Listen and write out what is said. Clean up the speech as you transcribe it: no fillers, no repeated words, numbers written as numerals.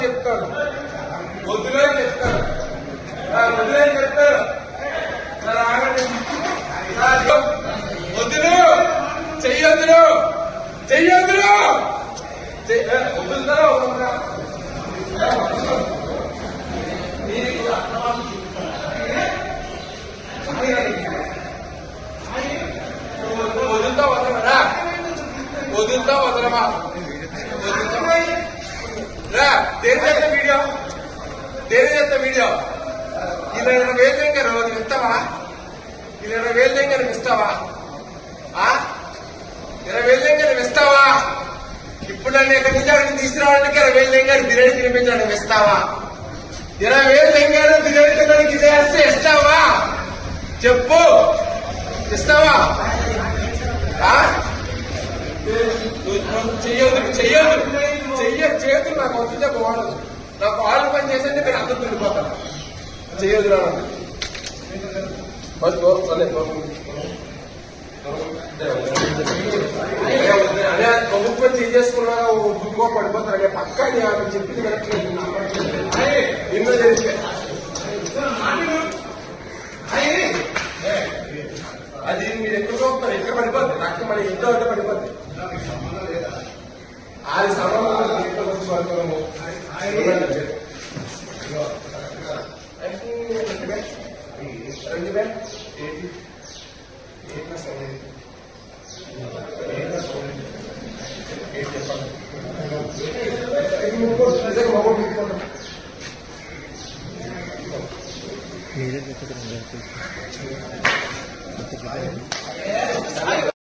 చెప్తాను, వద్దులే చెప్తాను, వదిలే చెప్తాను. వద్దులు చెయ్యొద్దులు చెయ్యొద్దులు వద్దుతారా వదులుతా వదలరా, వదులుతా వదలమా, దేని చేత వీడియో, దేని చేత వీడియో. 20,000 దగ్గర నువ్వు ఇస్తావా? 20,000 దగ్గర నువ్వు ఇస్తావా? 20,000 దగ్గర నువ్వు ఇస్తావా? ఇప్పుడు నన్ను ఎక్కడి నుంచి అక్కడికి తీసుకురావడానికి 20,000 దగ్గర బిర్యానీ తినిపించడానికి ఇస్తావా? 20,000 దగ్గర బిర్యానీ తినడానికి చేస్తే ఇస్తావా? చెప్పు, ఇస్తావా? చెయ్యొద్దు చెయ్యొద్దు చేతులు నాకు వస్తుంటే బాగుండదు. నాకు వాళ్ళు పని చేసంటే మీరు అందరూ తిరిగిపోతారు. చెయ్యొద్దు రా ప్రభుత్వం చేసుకున్నా గుర్తుకో పడిపోతారు. పక్కా చెప్పింది కరెక్ట్లేదు. ఎన్నో జరిగితే అది మీరు ఎక్కడ చూస్తారు, ఎక్కడ పడిపోతుంది. నాకు మన ఇంట్లో అంటే పడిపోతుంది. అది సమయంలో ఎక్కడ వచ్చి పడుతున్నాము. మీరే